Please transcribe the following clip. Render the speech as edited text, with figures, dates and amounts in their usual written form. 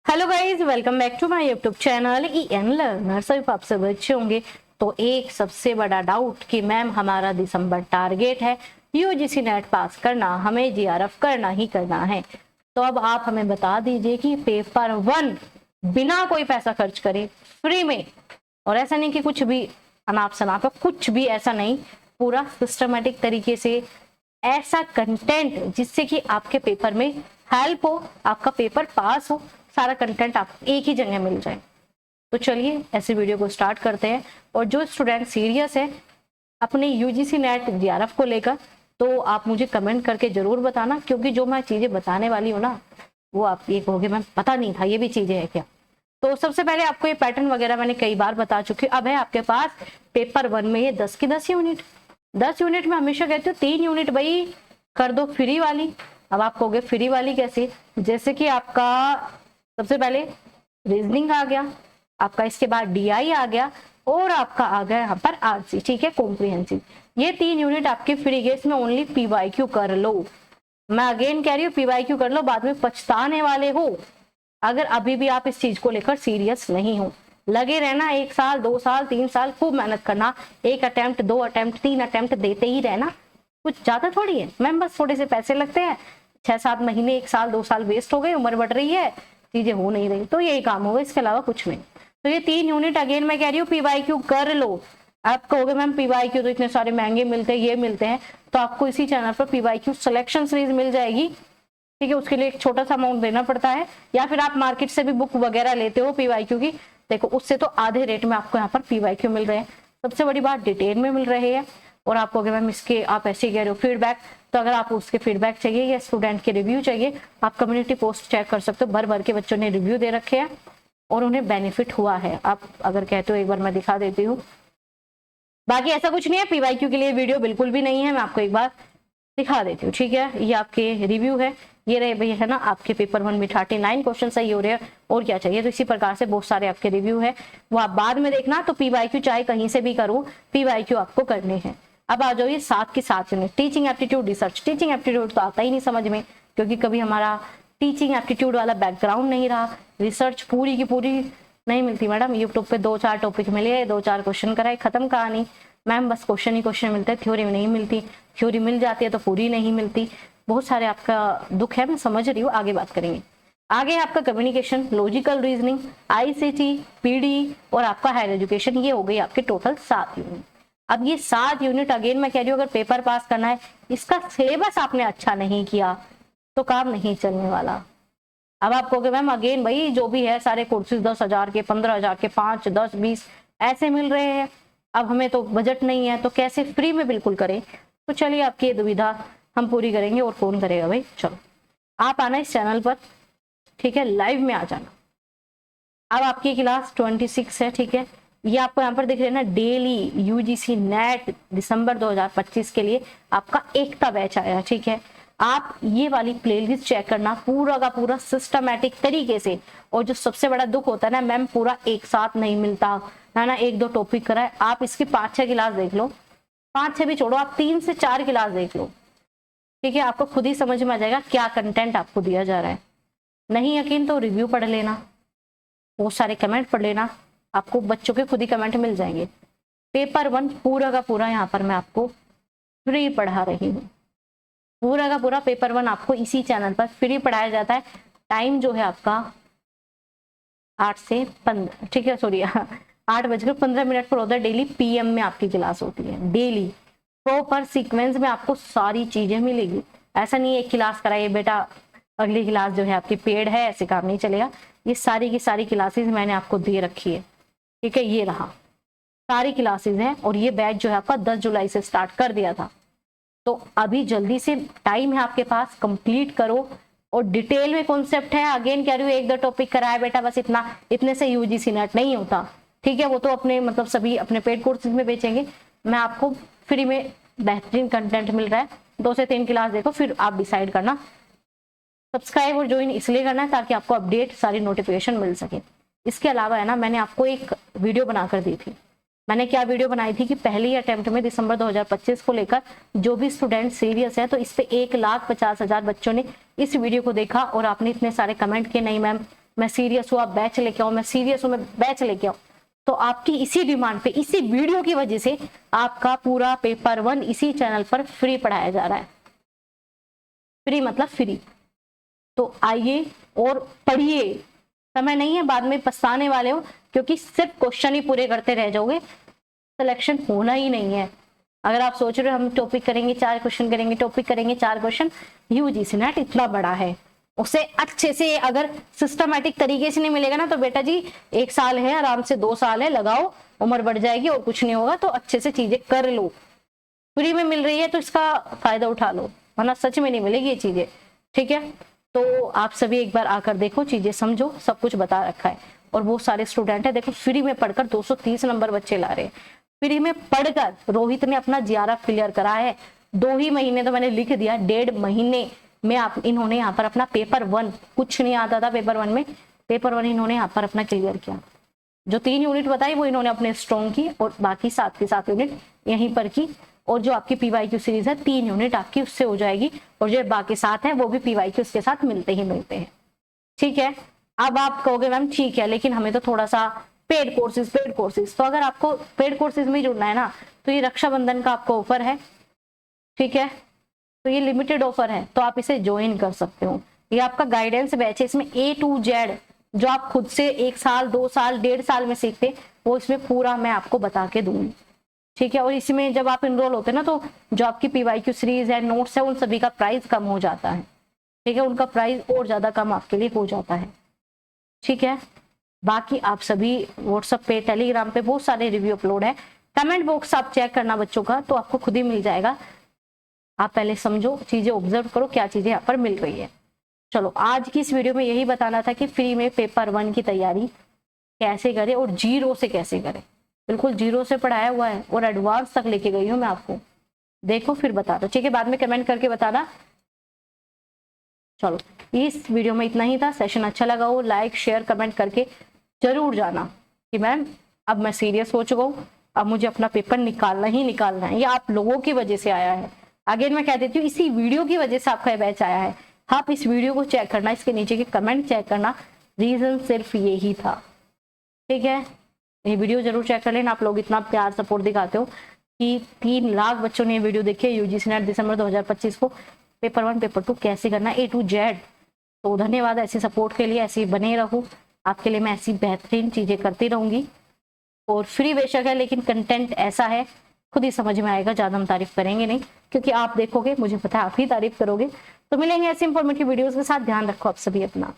Hello guys, welcome back to my YouTube channel EN learner. सभी आप सब अच्छे होंगे। तो एक सबसे बड़ा डाउट कि मैम हमारा दिसंबर टारगेट है यूजीसी नेट पास करना, हमें जीआरएफ करना ही करना है। तो अब आप हमें बता दीजिए कि पेपर 1 बिना कोई पैसा खर्च करे फ्री में, और ऐसा नहीं कि कुछ भी अनाप शनाप, कुछ भी ऐसा नहीं, पूरा सिस्टमेटिक तरीके से ऐसा कंटेंट जिससे कि आपके पेपर में हेल्प हो, आपका पेपर पास हो, सारा कंटेंट आप एक ही जगह मिल जाए। तो चलिए ऐसे वीडियो को स्टार्ट करते हैं। और जो स्टूडेंट सीरियस है अपने यूजीसी नेट जीआरएफ को लेकर, तो आप मुझे कमेंट करके जरूर बताना, क्योंकि जो मैं चीजें बताने वाली हूँ ना, वो आप ये कहोगे मैम पता नहीं था ये भी चीजें है क्या। तो सबसे पहले आपको ये पैटर्न वगैरह मैंने कई बार बता चुकी हूँ। अब है आपके पास पेपर 1 में ये 10 की 10 यूनिट। 10 यूनिट में हमेशा कहती हूँ 3 यूनिट भाई कर दो फ्री वाली। अब आप कहोगे फ्री वाली कैसे? जैसे कि आपका सबसे पहले रीजनिंग आ गया, आपका इसके बाद डीआई आ गया, और आपका आ गया यहाँ पर आरसी, ठीक है, कॉम्प्रिहेंसिव। ये 3 यूनिट आपके फ्री गए, इसमें ओनली पीवाईक्यू कर लो। मैं अगेन कह रही हूँ पीवाईक्यू कर लो, बाद में पछताने वाले हो अगर अभी भी आप इस चीज को लेकर सीरियस नहीं हो। लगे रहना, 1 साल 2 साल 3 साल खूब मेहनत करना, 1 अटेम्प्ट 2 अटेम्प्ट 3 अटेम्प्ट देते ही रहना। कुछ ज्यादा थोड़ी है मैम, बस थोड़े से पैसे लगते हैं, 6-7 महीने 1 साल 2 साल वेस्ट हो गए, उम्र बढ़ रही है, चीजें हो नहीं रही, तो यही काम होगा, इसके अलावा कुछ नहीं। तो ये 3 यूनिट अगेन मैं कह रही हूँ पीवाईक्यू कर लो। आप कहोगे मैम पीवाईक्यू तो इतने सारे महंगे मिलते हैं, ये मिलते हैं, तो आपको इसी चैनल पर पीवाईक्यू सिलेक्शन सीरीज मिल जाएगी, ठीक है। उसके लिए एक छोटा सा अमाउंट देना पड़ता है, या फिर आप मार्केट से भी बुक वगैरह लेते हो पीवाईक्यू की, देखो उससे तो आधे रेट में आपको यहाँ पर पीवाईक्यू मिल रहे हैं। सबसे बड़ी बात डिटेल में मिल रहे हैं। और आप कहोगे मैम इसके आप ऐसे कह रहे हो फीडबैक, तो अगर आप उसके फीडबैक चाहिए या स्टूडेंट के रिव्यू चाहिए, आप कम्युनिटी पोस्ट चेक कर सकते हो, भर भर के बच्चों ने रिव्यू दे रखे हैं और उन्हें बेनिफिट हुआ है। आप अगर कहते हो एक बार मैं दिखा देती हूँ। बाकी ऐसा कुछ नहीं है, पीवाईक्यू के लिए वीडियो बिल्कुल भी नहीं है, मैं आपको एक बार दिखा देती हूँ, ठीक है। ये आपके रिव्यू है, ये रहे भैया है ना, आपके पेपर 1 में 39 क्वेश्चन सही हो रहे हैं, और क्या चाहिए। तो इसी प्रकार से बहुत सारे आपके रिव्यू है, वो आप बाद में देखना। तो पीवाईक्यू चाहे कहीं से भी करो, पीवाईक्यू आपको करने हैं। अब आ जाओ ये 7 की 7 unit, teaching aptitude research. Teaching aptitude तो आता ही नहीं समझ में, क्योंकि कभी हमारा टीचिंग एप्टीट्यूड वाला बैकग्राउंड नहीं रहा। रिसर्च पूरी की पूरी नहीं मिलती मैडम, यूट्यूब पे 2-4 टॉपिक मिले, 2-4 क्वेश्चन कराए, खत्म कहानी। मैम बस क्वेश्चन ही क्वेश्चन मिलते हैं, थ्योरी में नहीं मिलती, थ्योरी मिल जाती है तो पूरी नहीं मिलती। बहुत सारे आपका दुख है, मैं समझ रही हूँ, आगे बात करेंगे। आगे आपका communication, logical reasoning, ICT, PD और आपका हायर एजुकेशन, ये हो गई आपके टोटल 7 यूनिट। अब ये 7 यूनिट अगेन मैं कह रही हूँ, अगर पेपर पास करना है, इसका सिलेबस आपने अच्छा नहीं किया तो काम नहीं चलने वाला। अब आप कहोगे मैम अगेन भाई जो भी है सारे कोर्सेज 10,000 के, 15,000 के, 5, 10, 20 ऐसे मिल रहे हैं, अब हमें तो बजट नहीं है, तो कैसे फ्री में बिल्कुल करें। तो चलिए आपकी ये दुविधा हम पूरी करेंगे, और कौन करेगा भाई। चलो आप आना इस चैनल पर, ठीक है, लाइव में आ जाना। अब आपकी क्लास 26 है, ठीक है। ये आपको यहाँ पर दिख रहे हैं ना, डेली यूजीसी नेट दिसंबर 2025 के लिए आपका एकता बैच आया, ठीक है। आप ये वाली प्लेलिस्ट चेक करना, पूरा का पूरा सिस्टमैटिक तरीके से। और जो सबसे बड़ा दुख होता है ना मैम, पूरा एक साथ नहीं मिलता ना, 1-2 टॉपिक कराए, आप इसकी 5-6 क्लास देख लो, 5-6 भी छोड़ो, आप 3 से 4 क्लास देख लो, ठीक है। आपको खुद ही समझ में आ जाएगा क्या कंटेंट आपको दिया जा रहा है। नहीं यकीन तो रिव्यू पढ़ लेना, बहुत सारे कमेंट पढ़ लेना, आपको बच्चों के खुद ही कमेंट मिल जाएंगे। पेपर 1 पूरा का पूरा यहाँ पर मैं आपको फ्री पढ़ा रही हूँ, पूरा का पूरा पेपर 1 आपको इसी चैनल पर फ्री पढ़ाया जाता है। टाइम जो है आपका 8 से 15, ठीक है, सॉरी 8:15 पर होता है। डेली PM में आपकी क्लास होती है, डेली प्रॉपर सीक्वेंस में आपको सारी चीजें मिलेगी। ऐसा नहीं है एक क्लास कराइए बेटा अगली क्लास जो है आपकी पेड है, ऐसे काम नहीं चलेगा। ये सारी की सारी क्लासेस मैंने आपको दे रखी है, ठीक है, ये रहा सारी क्लासेस हैं। और ये बैच जो है आपका 10 जुलाई से स्टार्ट कर दिया था, तो अभी जल्दी से टाइम है आपके पास, कंप्लीट करो। और डिटेल में कॉन्सेप्ट है, अगेन कह रही हूँ 1-2 टॉपिक कराया बेटा बस, इतना इतने से यूजीसी नेट नहीं होता, ठीक है। वो तो अपने मतलब सभी अपने पेड कोर्सेज में बेचेंगे, मैं आपको फ्री में बेहतरीन कंटेंट मिल रहा है। 2 से 3 क्लास देखो, फिर आप डिसाइड करना। सब्सक्राइब और ज्वाइन इसलिए करना है ताकि आपको अपडेट सारी नोटिफिकेशन मिल सके। इसके अलावा है ना, मैंने आपको एक वीडियो बनाकर दी थी। मैंने क्या वीडियो बनाई थी कि पहली अटेम्प्ट में दिसंबर 2025 को लेकर जो भी स्टूडेंट सीरियस है, तो इस पे 1,50,000 बच्चों ने इस वीडियो को देखा और आपने इतने सारे कमेंट किए, नहीं मैम मैं सीरियस हूँ, आप बैच लेके आओ, मैं सीरियस हूँ, मैं बैच लेके आओ। तो आपकी इसी डिमांड पे, इसी वीडियो की वजह से आपका पूरा पेपर 1 इसी चैनल पर फ्री पढ़ाया जा रहा है। फ्री मतलब फ्री। तो आइए और पढ़िए, समय नहीं है बाद में पछताने वाले हो, क्योंकि सिर्फ क्वेश्चन ही पूरे करते रह जाओगे, सिलेक्शन होना ही नहीं है। अगर आप सोच रहे हो हम टॉपिक करेंगे 4 क्वेश्चन करेंगे, टॉपिक करेंगे 4 क्वेश्चन, यूजीसी नेट इतना बड़ा है, उसे अच्छे से अगर सिस्टमैटिक तरीके से नहीं मिलेगा ना, तो बेटा जी 1 साल है, आराम से 2 साल है, लगाओ, उम्र बढ़ जाएगी और कुछ नहीं होगा। तो अच्छे से चीजें कर लो, फ्री में मिल रही है तो इसका फायदा उठा लो, वरना सच में नहीं मिलेगी ये चीजें। ठीक है, तो आप सभी एक बार आकर देखो, चीजें समझो, सब कुछ बता रखा है। और वो सारे स्टूडेंट है, देखो फ्री में पढ़कर 230 नंबर बच्चे ला रहे हैं। फ्री में पढ़कर रोहित ने अपना जीआरएफ क्लियर करा है। 2 ही महीने तो मैंने लिख दिया, 1.5 महीने में इन्होंने यहाँ पर अपना पेपर 1, कुछ नहीं आता था पेपर 1 में, पेपर 1 इन्होंने यहाँ पर अपना क्लियर किया। जो 3 यूनिट बताई वो इन्होंने अपने स्ट्रॉन्ग की, और बाकी 7 की 7 यूनिट यहीं पर की। और जो आपकी पीवाईक्यू सीरीज है 3 यूनिट आपकी उससे हो जाएगी, और जो बाकी 7 है वो भी पीवाईक्यू उसके साथ मिलते ही मिलते हैं। ठीक है, अब आप कहोगे मैम ठीक है, लेकिन हमें तो थोड़ा सा पेड कोर्सेज, तो अगर आपको पेड कोर्सेज में जुड़ना है ना, तो ये रक्षाबंधन का आपको ऑफर है। ठीक है, तो ये लिमिटेड ऑफर है, तो आप इसे ज्वाइन कर सकते हो। ये आपका गाइडेंस बैच है, इसमें A to Z जो आप खुद से 1 साल 2 साल 1.5 साल में सीखते, वो इसमें पूरा मैं आपको बता के दूंगी। ठीक है, और इसमें जब आप इनरोल होते हैं ना, तो जो आपकी पीवाईक्यू सीरीज है, नोट्स है, उन सभी का प्राइस कम हो जाता है। ठीक है, उनका प्राइस और ज्यादा कम आपके लिए हो जाता है। ठीक है, बाकी आप सभी व्हाट्सएप पे, टेलीग्राम पे बहुत सारे रिव्यू अपलोड है, कमेंट बॉक्स आप चेक करना बच्चों का, तो आपको खुद ही मिल जाएगा। आप पहले समझो, चीजें ऑब्जर्व करो, क्या चीजें यहाँ पर मिल रही है। चलो, आज की इस वीडियो में यही बताना था कि फ्री में पेपर 1 की तैयारी कैसे करें और 0 से कैसे करें। बिल्कुल 0 से पढ़ाया हुआ है और एडवांस तक लेके गई हूँ मैं आपको, देखो फिर बता दो। ठीक है, बाद में कमेंट करके बताना। चलो, इस वीडियो में इतना ही था। सेशन अच्छा लगा हो, लाइक शेयर कमेंट करके जरूर जाना कि मैम अब मैं सीरियस हो चुका हूँ, अब मुझे अपना पेपर निकालना ही निकालना है। ये आप लोगों की वजह से आया है। अगेन मैं कह देती हूँ, इसी वीडियो की वजह से आपका बैच आया है। आप इस वीडियो को चेक करना, इसके नीचे के कमेंट चेक करना, रीजन सिर्फ यही था। ठीक है, ये वीडियो जरूर चेक कर लेना। आप लोग इतना प्यार सपोर्ट दिखाते हो कि 3 लाख बच्चों ने ये वीडियो देखी है। यूजीसी नेट दिसंबर 2025 को पेपर 1 पेपर 2 कैसे करना A to Z। तो धन्यवाद ऐसे सपोर्ट के लिए, ऐसे बने रहो, आपके लिए मैं ऐसी बेहतरीन चीजें करती रहूंगी। और फ्री बेशक है, लेकिन कंटेंट ऐसा है खुद ही समझ में आएगा, ज्यादा हम तारीफ करेंगे नहीं, क्योंकि आप देखोगे, मुझे पता है आप ही तारीफ करोगे। तो मिलेंगे ऐसी इंफॉर्मेटिव वीडियोस के साथ। ध्यान रखो आप सभी अपना।